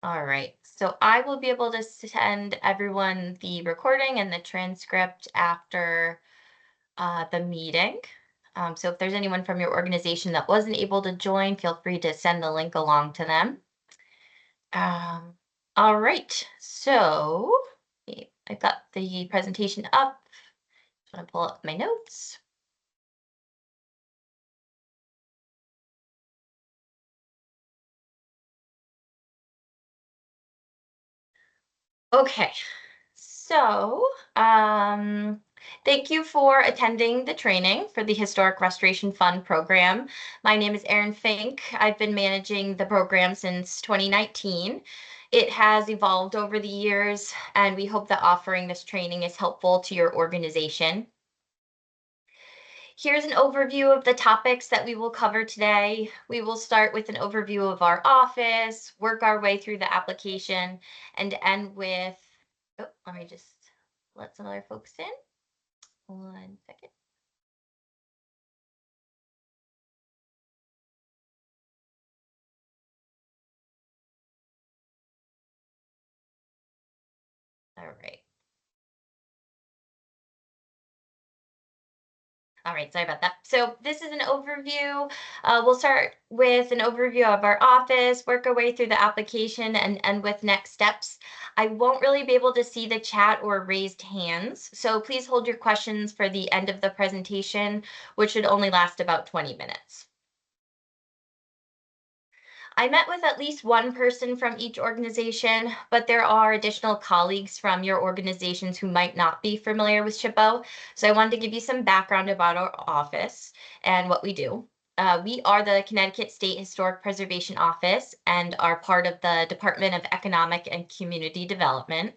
All right, so I will be able to send everyone the recording and the transcript after the meeting. So if there's anyone from your organization that wasn't able to join, feel free to send the link along to them. Um, all right, so I've got the presentation up. I'm going to pull up my notes. Okay, so thank you for attending the training for the Historic Restoration Fund program. My name is Erin Fink. I've been managing the program since 2019. It has evolved over the years, and we hope that offering this training is helpful to your organization. Here's an overview of the topics that we will cover today. We will start with an overview of our office, work our way through the application, and end with, oh, let me just let some other folks in. 1 second. All right. All right, sorry about that. So this is an overview. We'll start with an overview of our office, work our way through the application, and end with next steps. I won't really be able to see the chat or raised hands, so please hold your questions for the end of the presentation, which should only last about 20 minutes. I met with at least one person from each organization, but there are additional colleagues from your organizations who might not be familiar with SHPO. So I wanted to give you some background about our office and what we do. We are the Connecticut State Historic Preservation Office and are part of the Department of Economic and Community Development.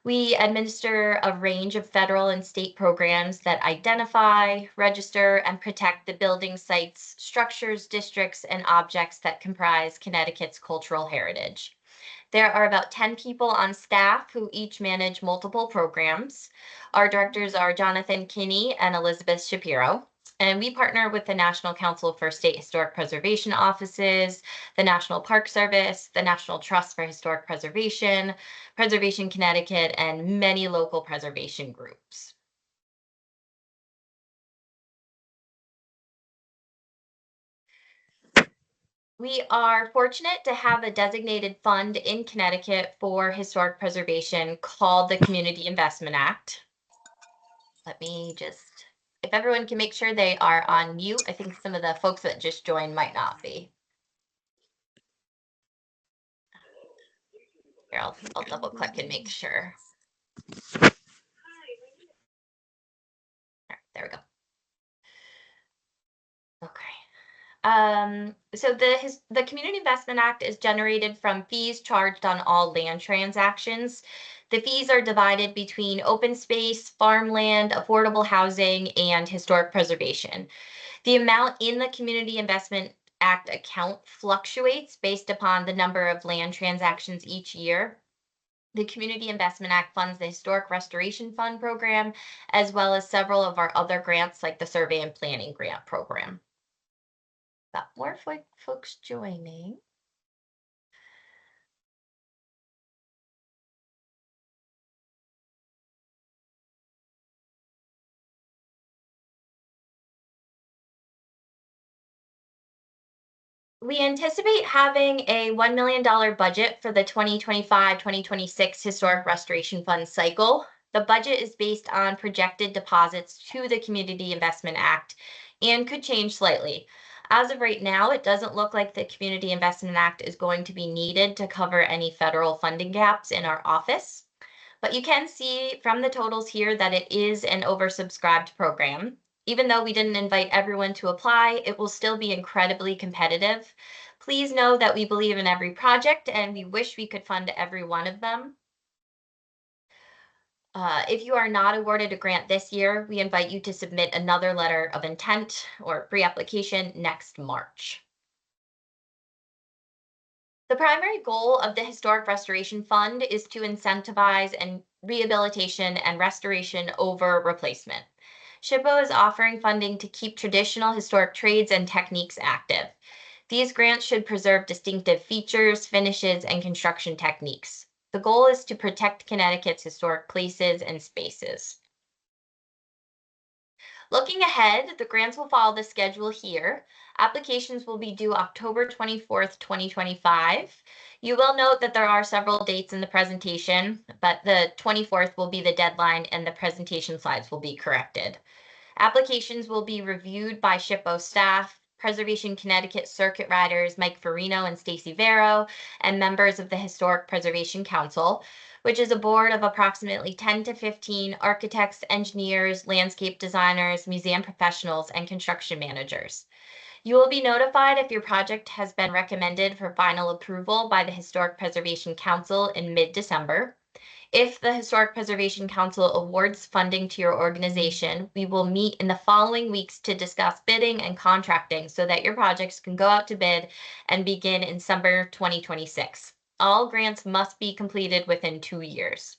We administer a range of federal and state programs that identify, register, and protect the buildings, sites, structures, districts, and objects that comprise Connecticut's cultural heritage. There are about 10 people on staff who each manage multiple programs. Our directors are Jonathan Kinney and Elizabeth Shapiro. And we partner with the National Council for State Historic Preservation Offices, the National Park Service, the National Trust for Historic Preservation, Preservation Connecticut, and many local preservation groups. We are fortunate to have a designated fund in Connecticut for historic preservation called the Community Investment Act. Let me just, if everyone can make sure they are on mute, I think some of the folks that just joined might not be. Here, I'll double click and make sure. All right, there we go. Okay. So the Community Investment Act is generated from fees charged on all land transactions. The fees are divided between open space, farmland, affordable housing, and historic preservation. The amount in the Community Investment Act account fluctuates based upon the number of land transactions each year. The Community Investment Act funds the Historic Restoration Fund program, as well as several of our other grants like the Survey and Planning Grant program. Got more folks joining. We anticipate having a $1 million budget for the 2025-2026 Historic Restoration Fund cycle. The budget is based on projected deposits to the Community Investment Act and could change slightly. As of right now, it doesn't look like the Community Investment Act is going to be needed to cover any federal funding gaps in our office. But you can see from the totals here that it is an oversubscribed program. Even though we didn't invite everyone to apply, it will still be incredibly competitive. Please know that we believe in every project and we wish we could fund every one of them. If you are not awarded a grant this year, we invite you to submit another letter of intent or pre-application next March. The primary goal of the Historic Restoration Fund is to incentivize and rehabilitation and restoration over replacement. SHPO is offering funding to keep traditional historic trades and techniques active. These grants should preserve distinctive features, finishes, and construction techniques. The goal is to protect Connecticut's historic places and spaces. Looking ahead, the grants will follow the schedule here. Applications will be due October 24th, 2025. You will note that there are several dates in the presentation, but the 24th will be the deadline and the presentation slides will be corrected. Applications will be reviewed by SHPO staff, Preservation Connecticut circuit riders Mike Farino and Stacy Vero, and members of the Historic Preservation Council, which is a board of approximately 10 to 15 architects, engineers, landscape designers, museum professionals, and construction managers. You will be notified if your project has been recommended for final approval by the Historic Preservation Council in mid-December. If the Historic Preservation Council awards funding to your organization, we will meet in the following weeks to discuss bidding and contracting so that your projects can go out to bid and begin in summer 2026. All grants must be completed within 2 years.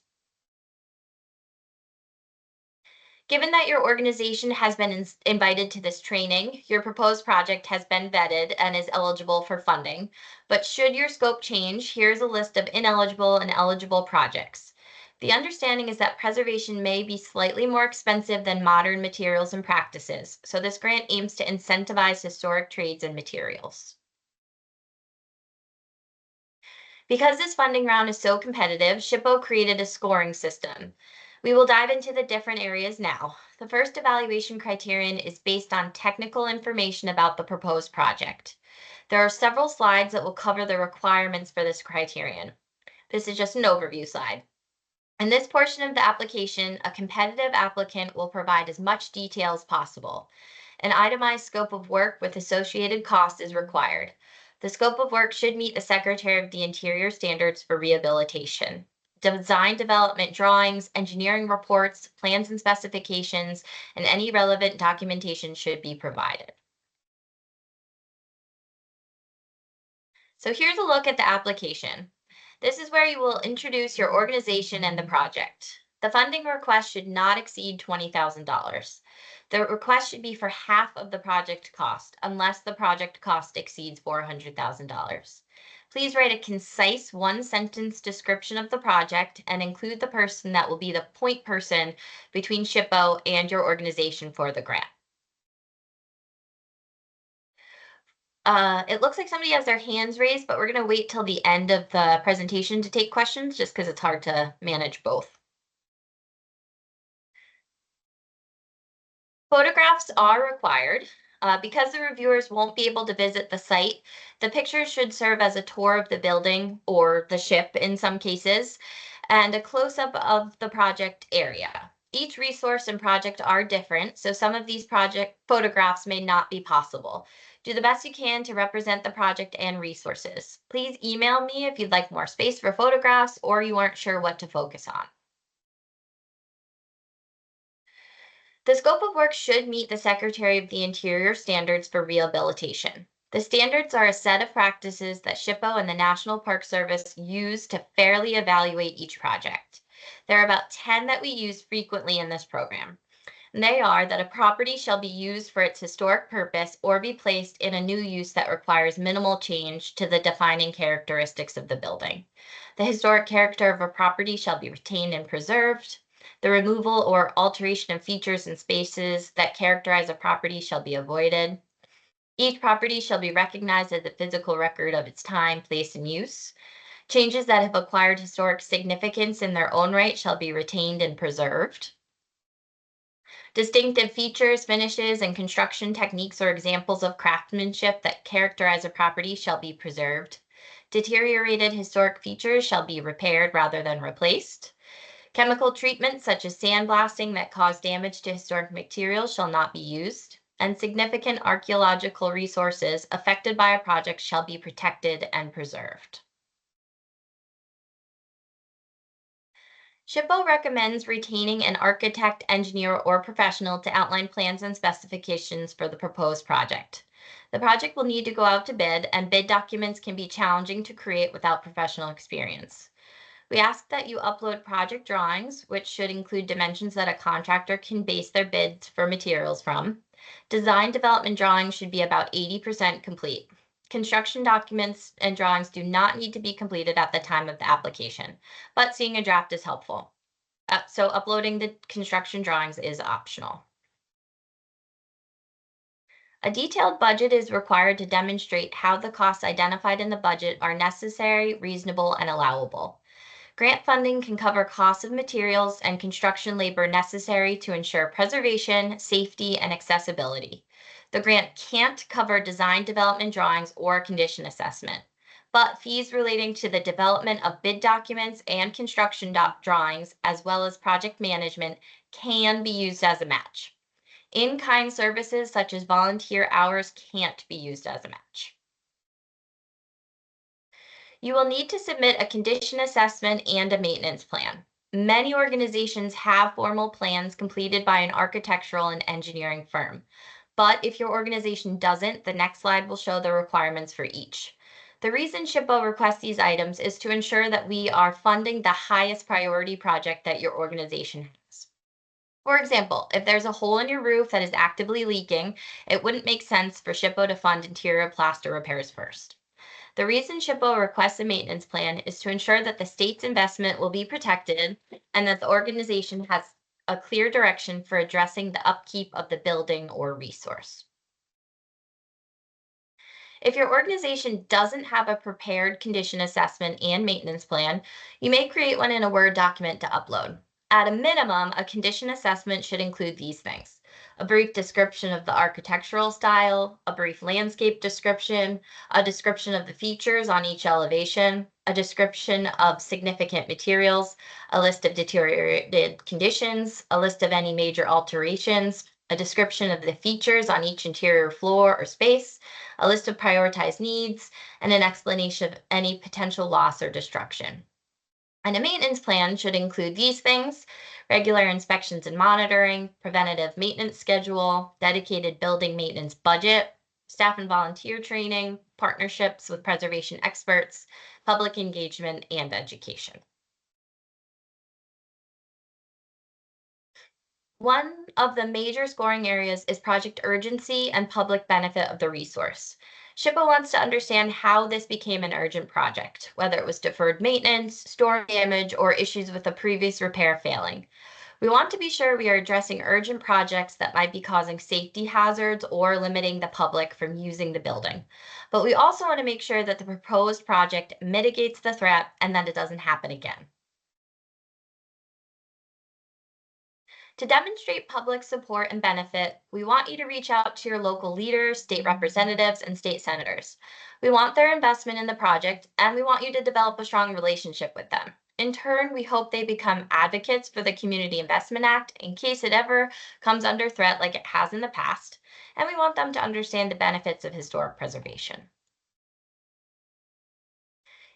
Given that your organization has been invited to this training, your proposed project has been vetted and is eligible for funding. But should your scope change, here's a list of ineligible and eligible projects. The understanding is that preservation may be slightly more expensive than modern materials and practices, so this grant aims to incentivize historic trades and materials. Because this funding round is so competitive, SHPO created a scoring system. We will dive into the different areas now. The first evaluation criterion is based on technical information about the proposed project. There are several slides that will cover the requirements for this criterion. This is just an overview slide. In this portion of the application, a competitive applicant will provide as much detail as possible. An itemized scope of work with associated costs is required. The scope of work should meet the Secretary of the Interior standards for rehabilitation. Design development drawings, engineering reports, plans and specifications, and any relevant documentation should be provided. So here's a look at the application. This is where you will introduce your organization and the project. The funding request should not exceed $20,000. The request should be for half of the project cost, unless the project cost exceeds $400,000. Please write a concise one-sentence description of the project and include the person that will be the point person between SHPO and your organization for the grant. It looks like somebody has their hands raised, but we're going to wait till the end of the presentation to take questions just because it's hard to manage both. Photographs are required. Because the reviewers won't be able to visit the site, the pictures should serve as a tour of the building or the ship in some cases, and a close-up of the project area. Each resource and project are different, so some of these project photographs may not be possible. Do the best you can to represent the project and resources. Please email me if you'd like more space for photographs or you aren't sure what to focus on. The scope of work should meet the Secretary of the Interior standards for rehabilitation. The standards are a set of practices that SHPO and the National Park Service use to fairly evaluate each project. There are about 10 that we use frequently in this program. And they are that a property shall be used for its historic purpose or be placed in a new use that requires minimal change to the defining characteristics of the building. The historic character of a property shall be retained and preserved. The removal or alteration of features and spaces that characterize a property shall be avoided. Each property shall be recognized as a physical record of its time, place, and use. Changes that have acquired historic significance in their own right shall be retained and preserved. Distinctive features, finishes, and construction techniques or examples of craftsmanship that characterize a property shall be preserved. Deteriorated historic features shall be repaired rather than replaced. Chemical treatments such as sandblasting that cause damage to historic materials shall not be used, and significant archaeological resources affected by a project shall be protected and preserved. SHPO recommends retaining an architect, engineer, or professional to outline plans and specifications for the proposed project. The project will need to go out to bid, and bid documents can be challenging to create without professional experience. We ask that you upload project drawings, which should include dimensions that a contractor can base their bids for materials from. Design development drawings should be about 80% complete. Construction documents and drawings do not need to be completed at the time of the application, but seeing a draft is helpful. So uploading the construction drawings is optional. A detailed budget is required to demonstrate how the costs identified in the budget are necessary, reasonable, and allowable. Grant funding can cover costs of materials and construction labor necessary to ensure preservation, safety, and accessibility. The grant can't cover design development drawings or condition assessment, but fees relating to the development of bid documents and construction drawings, as well as project management, can be used as a match. In-kind services such as volunteer hours can't be used as a match. You will need to submit a condition assessment and a maintenance plan. Many organizations have formal plans completed by an architectural and engineering firm. But if your organization doesn't, the next slide will show the requirements for each. The reason SHPO requests these items is to ensure that we are funding the highest priority project that your organization has. For example, if there's a hole in your roof that is actively leaking, it wouldn't make sense for SHPO to fund interior plaster repairs first. The reason SHPO requests a maintenance plan is to ensure that the state's investment will be protected and that the organization has a clear direction for addressing the upkeep of the building or resource. If your organization doesn't have a prepared condition assessment and maintenance plan, you may create one in a Word document to upload. At a minimum, a condition assessment should include these things: a brief description of the architectural style, a brief landscape description, a description of the features on each elevation, a description of significant materials, a list of deteriorated conditions, a list of any major alterations, a description of the features on each interior floor or space, a list of prioritized needs, and an explanation of any potential loss or destruction. And a maintenance plan should include these things: regular inspections and monitoring, preventative maintenance schedule, dedicated building maintenance budget, staff and volunteer training, partnerships with preservation experts, public engagement, and education. One of the major scoring areas is project urgency and public benefit of the resource. SHPO wants to understand how this became an urgent project, whether it was deferred maintenance, storm damage, or issues with a previous repair failing. We want to be sure we are addressing urgent projects that might be causing safety hazards or limiting the public from using the building. But we also want to make sure that the proposed project mitigates the threat and that it doesn't happen again. To demonstrate public support and benefit, we want you to reach out to your local leaders, state representatives, and state senators. We want their investment in the project, and we want you to develop a strong relationship with them. In turn, we hope they become advocates for the Community Investment Act in case it ever comes under threat like it has in the past, and we want them to understand the benefits of historic preservation.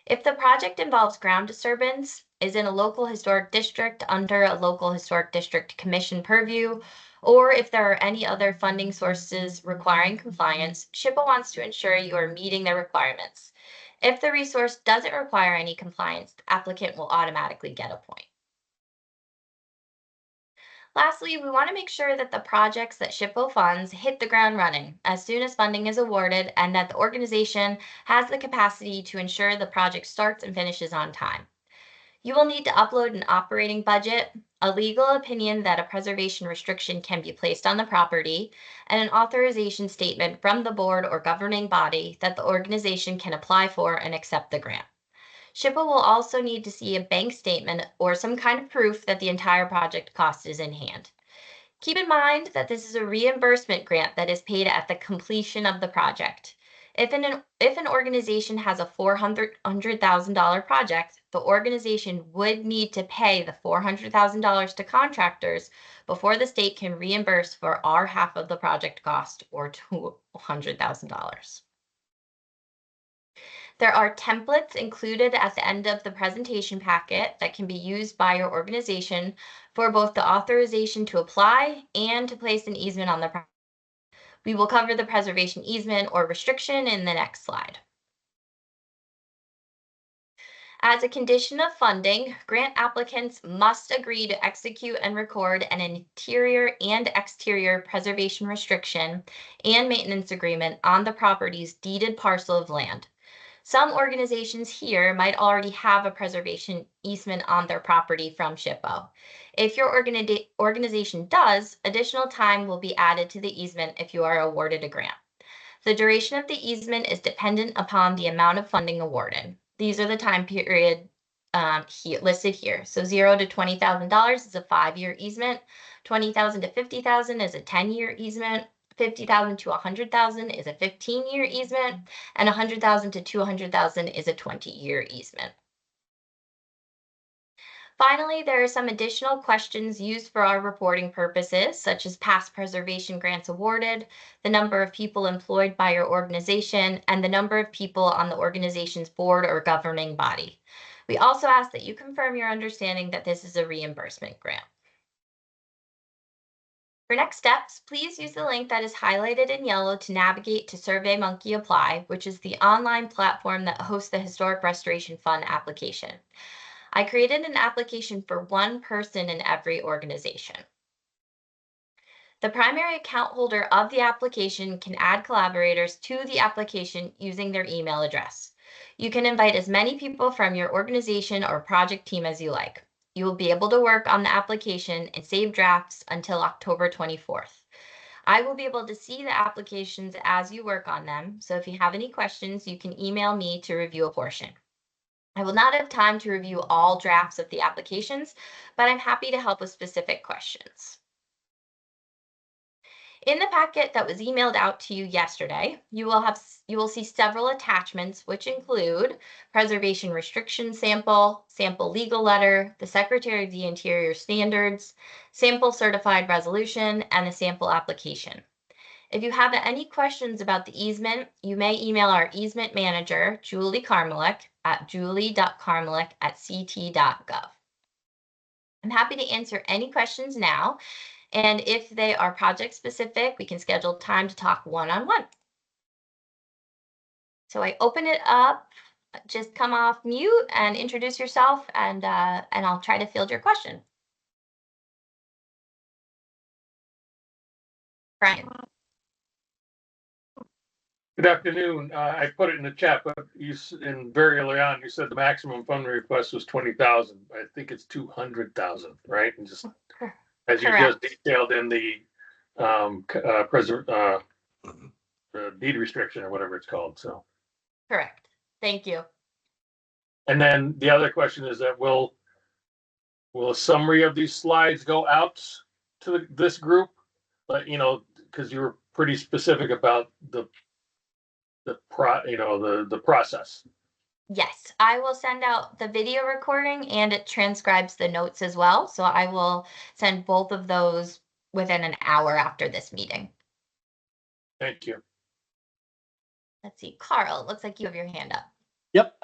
If the project involves ground disturbance, is in a local historic district under a local historic district commission purview, or if there are any other funding sources requiring compliance, SHPO wants to ensure you are meeting their requirements. If the resource doesn't require any compliance, the applicant will automatically get a point. Lastly, we want to make sure that the projects that SHPO funds hit the ground running as soon as funding is awarded and that the organization has the capacity to ensure the project starts and finishes on time. You will need to upload an operating budget, a legal opinion that a preservation restriction can be placed on the property, and an authorization statement from the board or governing body that the organization can apply for and accept the grant. SHPO will also need to see a bank statement or some kind of proof that the entire project cost is in hand. Keep in mind that this is a reimbursement grant that is paid at the completion of the project. If an organization has a $400,000 project, the organization would need to pay the $400,000 to contractors before the state can reimburse for our half of the project cost, or $200,000. There are templates included at the end of the presentation packet that can be used by your organization for both the authorization to apply and to place an easement on the property. We will cover the preservation easement or restriction in the next slide. As a condition of funding, grant applicants must agree to execute and record an interior and exterior preservation restriction and maintenance agreement on the property's deeded parcel of land. Some organizations here might already have a preservation easement on their property from SHPO. If your organization does, additional time will be added to the easement if you are awarded a grant. The duration of the easement is dependent upon the amount of funding awarded. These are the time period listed here. So $0 to $20,000 is a 5-year easement. $20,000 to $50,000 is a 10-year easement. $50,000 to $100,000 is a 15-year easement, and $100,000 to $200,000 is a 20-year easement. Finally, there are some additional questions used for our reporting purposes, such as past preservation grants awarded, the number of people employed by your organization, and the number of people on the organization's board or governing body. We also ask that you confirm your understanding that this is a reimbursement grant. For next steps, please use the link that is highlighted in yellow to navigate to SurveyMonkey Apply, which is the online platform that hosts the Historic Restoration Fund application. I created an application for one person in every organization. The primary account holder of the application can add collaborators to the application using their email address. You can invite as many people from your organization or project team as you like. You will be able to work on the application and save drafts until October 24th. I will be able to see the applications as you work on them, so if you have any questions, you can email me to review a portion. I will not have time to review all drafts of the applications, but I'm happy to help with specific questions. In the packet that was emailed out to you yesterday, you will see several attachments, which include preservation restriction sample, sample legal letter, the Secretary of the Interior standards, sample certified resolution, and the sample application. If you have any questions about the easement, you may email our easement manager, Julie Carmelik, at julie.carmelik@ct.gov. I'm happy to answer any questions now, and if they are project specific, we can schedule time to talk one-on-one. So I open it up, just come off mute and introduce yourself, and I'll try to field your question. Brian. Good afternoon. I put it in the chat, but very early on, you said the maximum fund request was 20,000. I think it's 200,000, right? And just as you just detailed in the deed restriction or whatever it's called. So correct. Thank you. And then the other question is that will a summary of these slides go out to this group? But because you were pretty specific about the process. Yes, I will send out the video recording and it transcribes the notes as well. So I will send both of those within an hour after this meeting. Thank you. Let's see, Carl, it looks like you have your hand up. Yep,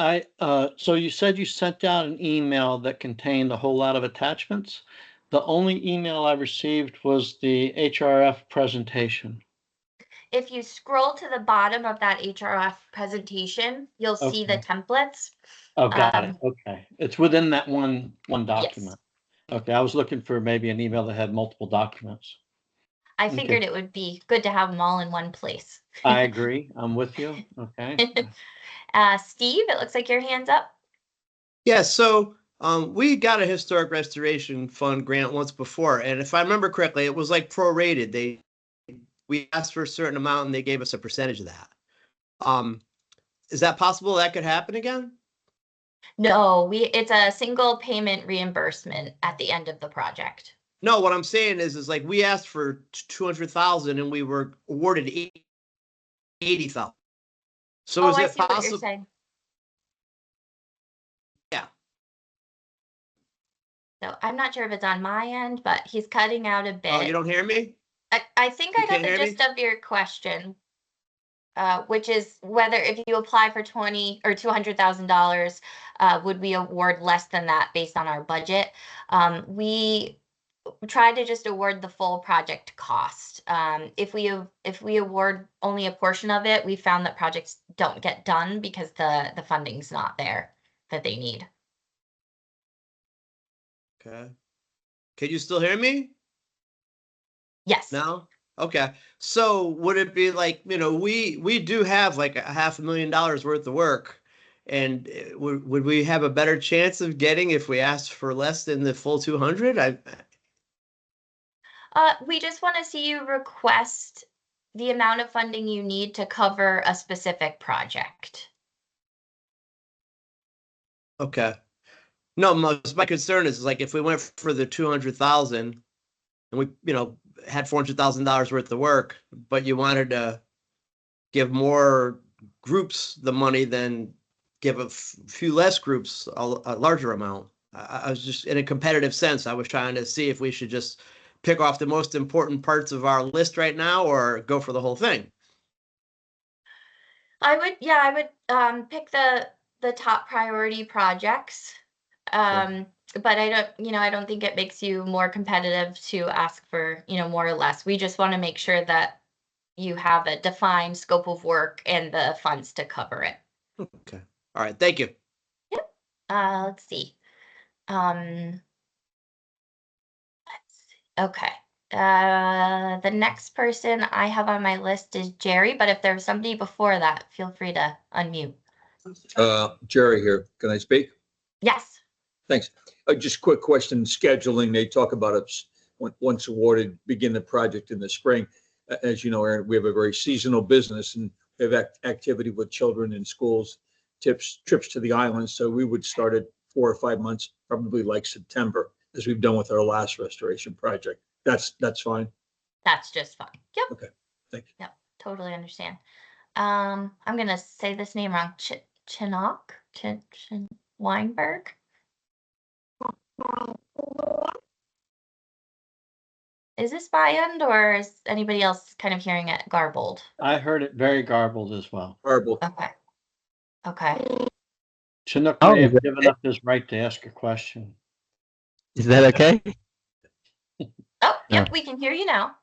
so you said you sent out an email that contained a whole lot of attachments. The only email I received was the HRF presentation. If you scroll to the bottom of that HRF presentation, you'll see the templates. Oh, got it. Okay. It's within that one document. Yes. Okay. I was looking for maybe an email that had multiple documents. I figured it would be good to have them all in one place. I agree. I'm with you. Okay. Steve, it looks like your hand's up. Yeah, so we got a historic restoration fund grant once before, and if I remember correctly, it was like prorated. We asked for a certain amount and they gave us a percentage of that. Is that possible that could happen again? No, it's a single payment reimbursement at the end of the project. No, what I'm saying is like we asked for 200,000 and we were awarded 80,000. So is it possible? Yeah. So I'm not sure if it's on my end, but he's cutting out a bit. Oh, you don't hear me? I think I got the gist of your question, which is whether if you apply for $20,000 or $200,000, would we award less than that based on our budget? We try to just award the full project cost. If we award only a portion of it, we found that projects don't get done because the funding's not there. that they need. Okay. Can you still hear me? Yes. No? Okay. So would it be like, we do have like $500,000 worth of work, and would we have a better chance of getting if we asked for less than the full 200? We just want to see you request the amount of funding you need to cover a specific project. Okay. No, my concern is like if we went for the 200,000 and we, had $400,000 worth of work, but you wanted to give more groups the money than give a few less groups a larger amount. I was just in a competitive sense. I was trying to see if we should just pick off the most important parts of our list right now or go for the whole thing. I would pick the top priority projects. But I don't think it makes you more competitive to ask for, more or less. We just want to make sure that you have a defined scope of work and the funds to cover it. Okay. All right. Thank you. Yep. Let's see. Okay. The next person I have on my list is Jerry, but if there's somebody before that, feel free to unmute. Jerry here. Can I speak? Yes. Thanks. Just quick question, scheduling. They talk about it once awarded, begin the project in the spring. As you know, Aaron, we have a very seasonal business and we have activity with children in schools, trips to the islands. So we would start at 4 or 5 months, probably like September, as we've done with our last restoration project. That's fine. That's just fine. Yep. Okay. Thank you. Yep. Totally understand. I'm gonna say this name wrong. Chinook? Weinberg? Is this by end or is anybody else kind of hearing it garbled? I heard it very garbled as well. Garbled. Okay. Okay. Chinook Oh, may have is that given up his right to ask a question. Is that okay? Oh, yep, we can hear you now.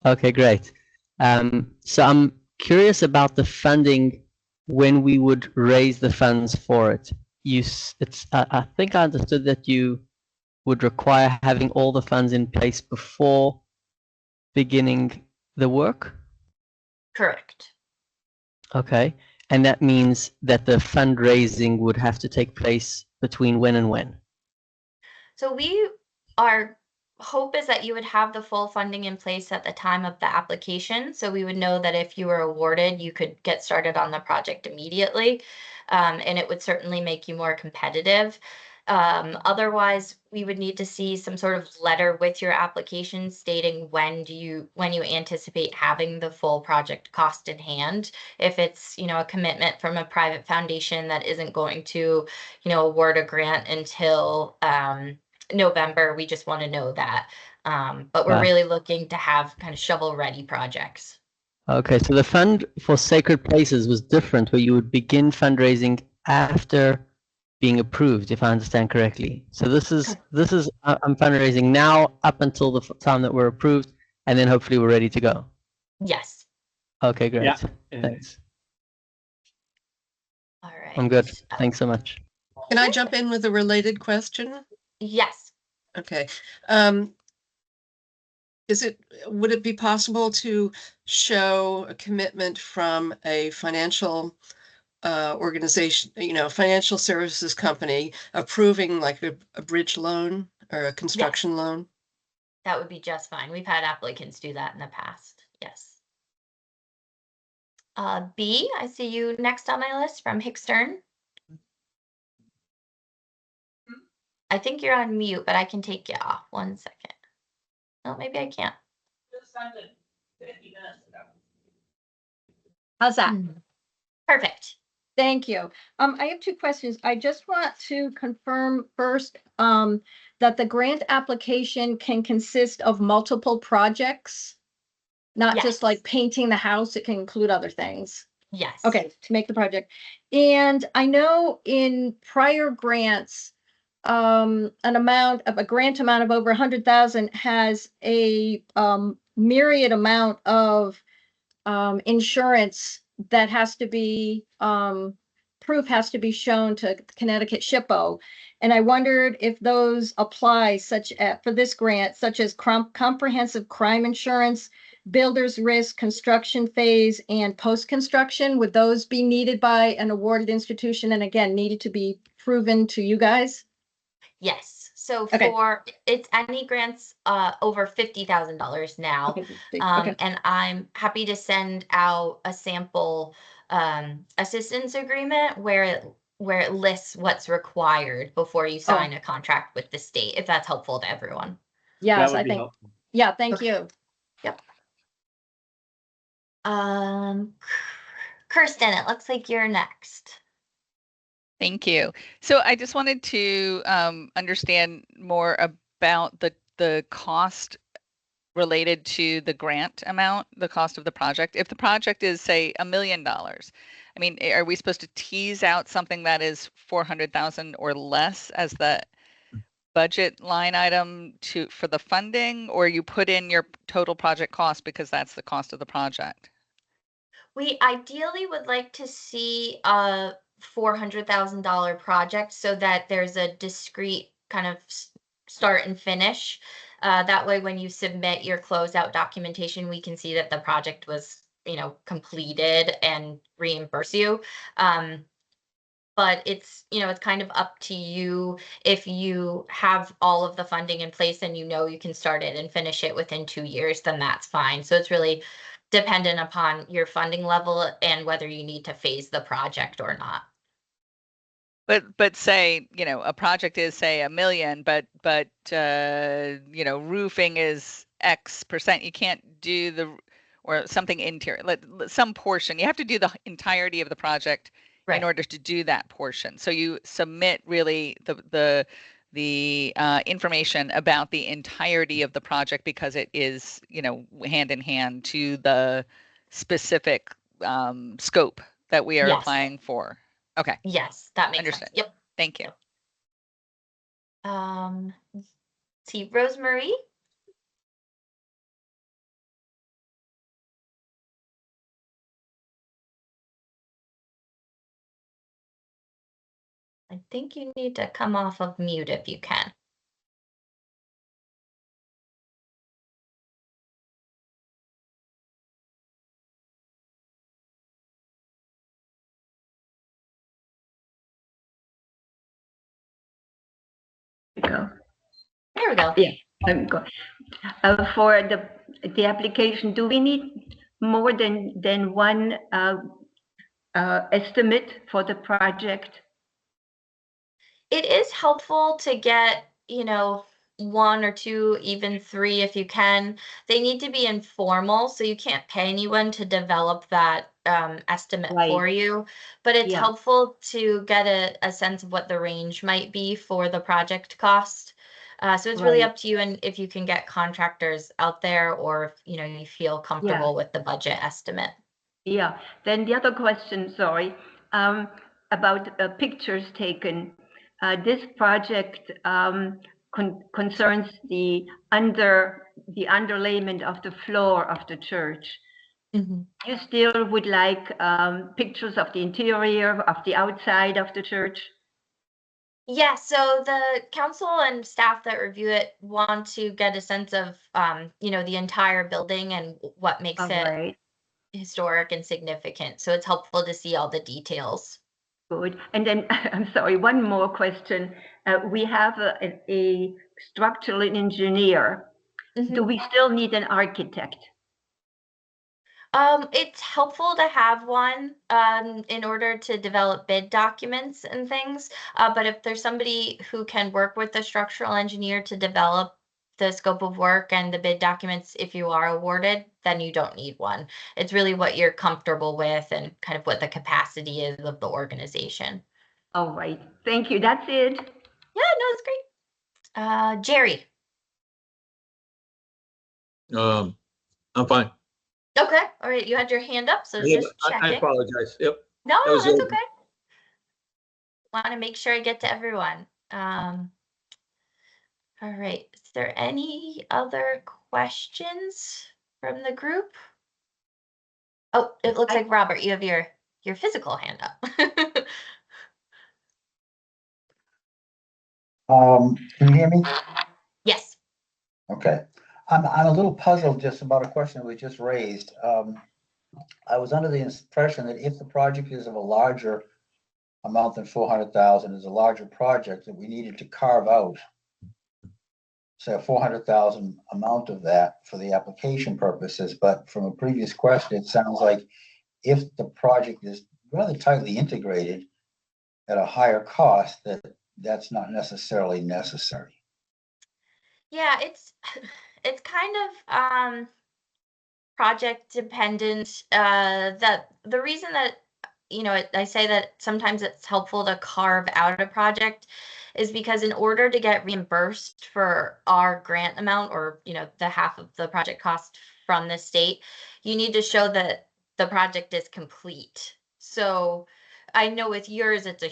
Okay, great. So I'm curious about the funding when we would raise the funds for it. I think I understood that you would require having all the funds in place before beginning the work. Correct. Okay, and that means that the fundraising would have to take place between when and when? So our hope is that you would have the full funding in place at the time of the application. So we would know that if you were awarded, you could get started on the project immediately. And it would certainly make you more competitive. Otherwise, we would need to see some sort of letter with your application stating when you anticipate having the full project cost in hand. If it's, a commitment from a private foundation that isn't going to, award a grant until November, we just want to know that. But we're really looking to have kind of shovel-ready projects. Okay, so the fund for Sacred Places was different, where you would begin fundraising after being approved, if I understand correctly. So this is I'm fundraising now up until the time that we're approved, and then hopefully we're ready to go. Yes. Okay, great. Yeah. Thanks. All right. I'm good. Thanks so much. Can I jump in with a related question? Yes. Okay. Would it be possible to show a commitment from a financial organization, financial services company approving like a bridge loan or a construction loan? That would be just fine. We've had applicants do that in the past. Yes. B, I see you next on my list from Hickstern. I think you're on mute, but I can take you off. 1 second. Oh, maybe I can't. How's that? Perfect. Thank you. I have two questions. I just want to confirm first that the grant application can consist of multiple projects, not just like painting the house. It can include other things. Yes. Okay, to make the project. And I know in prior grants, a grant amount of over 100,000 has a myriad amount of insurance that has to be proof has to be shown to Connecticut SHPO. And I wondered if those apply for this grant, such as comprehensive crime insurance, builder's risk, construction phase, and post-construction. Would those be needed by an awarded institution and again, needed to be proven to you guys? Yes. So Okay. it's any grants over $50,000 now. Okay. And I'm happy to send out a sample assistance agreement where it lists what's required before you sign a contract with the state, if that's helpful to everyone. Yes, That would I be think. helpful. Yeah, thank Okay. you. Yep. Kirsten, it looks like you're next. Thank you. So I just wanted to understand more about the cost related to the grant amount, the cost of the project. If the project is, say, $1 million, I mean, are we supposed to tease out something that is 400,000 or less as the budget line item for the funding, or you put in your total project cost because that's the cost of the project? We ideally would like to see a $400,000 project so that there's a discrete kind of start and finish. That way, when you submit your closeout documentation, we can see that the project was, completed and reimburse you. But it's kind of up to you. If you have all of the funding in place and you can start it and finish it within 2 years, then that's fine. So it's really dependent upon your funding level and whether you need to phase the project or not. But say, a project is, say, $1 million, but roofing is X percent. You can't do or something interior, some portion. You have to do the entirety of the project in order to do that portion. So you submit really the information about the entirety of the project because it is, hand in hand to the specific scope that we are applying for. Okay. Yes, that makes Understood. sense. Yep. Thank you. See, Rosemary. I think you need to come off of mute if you can. Go. There we go. Yeah, I'm going. For the application, do we need more than one estimate for the project? It is helpful to get, 1 or 2, even 3 if you can. They need to be informal, so you can't pay anyone to develop that estimate for you. But it's helpful to get a sense of what the range might be for the project cost. So it's really up to you, and if you can get contractors out there, or if you feel comfortable with the budget estimate. Yeah. Then the other question, sorry, about pictures taken. This project concerns the underlayment of the floor of the church. Mm-hmm. You still would like pictures of the interior, of the outside of the church? Yeah, so the council and staff that review it want to get a sense of, the entire building and what makes it historic and significant. So it's helpful to see all the details. Good. And then, I'm sorry, one more question. We have a structural engineer. Mm-hmm. Do we still need an architect? It's helpful to have one in order to develop bid documents and things. But if there's somebody who can work with the structural engineer to develop the scope of work and the bid documents, if you are awarded, then you don't need one. It's really what you're comfortable with and kind of what the capacity is of the organization. All right. Thank you. That's it. Yeah, no, it's great. Jerry. I'm fine. Okay. All right. You had your hand up, so just check I it. apologize. Yep. No, That was that's it. okay. Want to make sure I get to everyone. All right. Is there any other questions from the group? Oh, it looks like Robert, you have your physical hand up. Can you hear me? Yes. Okay. I'm a little puzzled just about a question that was just raised. I was under the impression that if the project is of a larger amount than 400,000, is a larger project, that we needed to carve out, say, a 400,000 amount of that for the application purposes. But from a previous question, it sounds like if the project is rather tightly integrated at a higher cost, that's not necessarily necessary. Yeah, it's kind of project dependent. That the reason that I say that sometimes it's helpful to carve out a project is because in order to get reimbursed for our grant amount, or the half of the project cost from the state, you need to show that the project is complete. So I know with yours it's a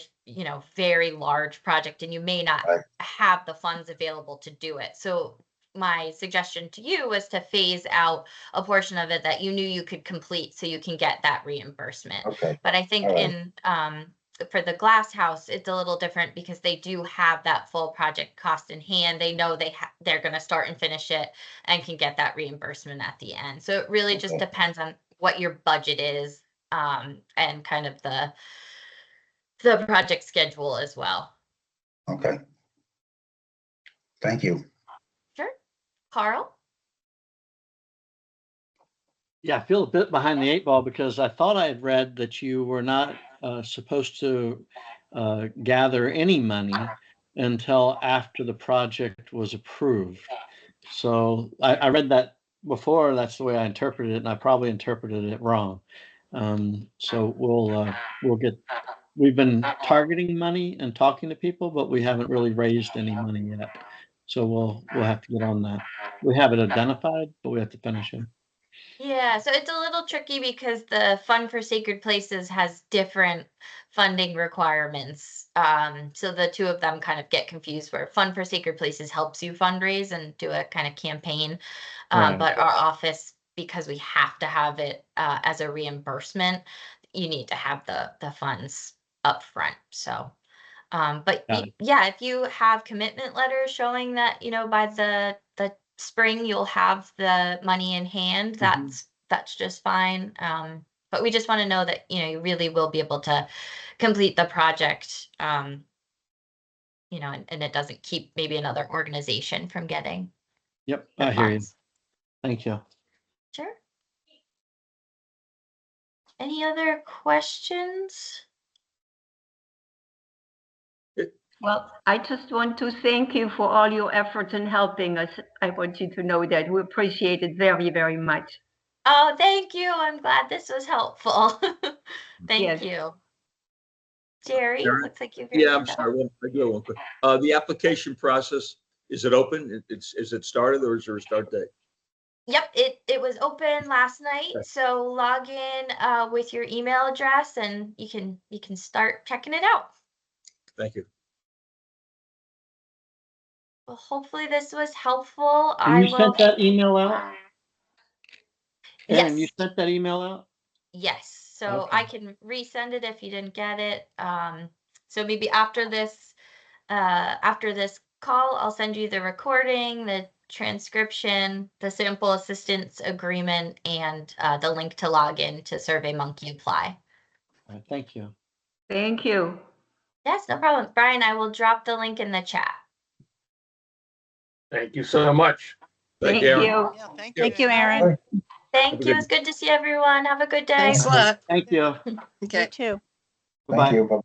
very large project and you may not Right. have the funds available to do it. So my suggestion to you was to phase out a portion of it that you knew you could complete so you can get that reimbursement. Okay. But I think All right. in for the glass house, it's a little different because they do have that full project cost in hand. They know they're going to start and finish it and can get that reimbursement at the end. So it really just Okay. depends on what your budget is, and kind of the project schedule as well. Okay. Thank you. Sure. Carl? Yeah, I feel a bit behind the eight ball because I thought I had read that you were not supposed to gather any money until after the project was approved. So I read that before. That's the way I interpreted it, and I probably interpreted it wrong. So we've been targeting money and talking to people, but we haven't really raised any money yet. So we'll have to get on that. We have it identified, but we have to finish it. Yeah, so it's a little tricky because the Fund for Sacred Places has different funding requirements. So the two of them kind of get confused, where Fund for Sacred Places helps you fundraise and do a kind of campaign. Right. But our office, because we have to have it as a reimbursement, you need to have the funds up front. So, but yeah, if you have commitment letters showing that, by the spring you'll have the money in hand, that's just fine. But we just want to know that, you really will be able to complete the project, and it doesn't keep maybe another organization from getting Yep, the I hear you. funds. Thank you. Sure. Any other questions? Well, I just want to thank you for all your efforts in helping us. I want you to know that we appreciate it very, very much. Oh, thank you. I'm glad this was helpful. Thank Yes. you. Jerry, Aaron? looks like you've Yeah, I'm sorry. I do have one quick. The application process, is it open? Is it started, or is there a start date? Yep, it was open last night. Okay. So log in with your email address and you can start checking it out. Thank you. Well, hopefully this was helpful. And you sent that email out? Aaron, you Yes. sent that email out? Yes. So Okay. I can resend it if you didn't get it. So maybe after this call, I'll send you the recording, the transcription, the sample assistance agreement, and the link to log in to SurveyMonkey apply. All right, thank you. Thank you. Yes, no problem. Brian, I will drop the link in the chat. Thank you so much. Thank you, Aaron. you. Yeah, thank Thank you. you, Aaron. Thank you. It's good to see everyone. Have a good day. Thanks a lot. Thank you. Okay. You too. Thank Bye-bye. you. Bye.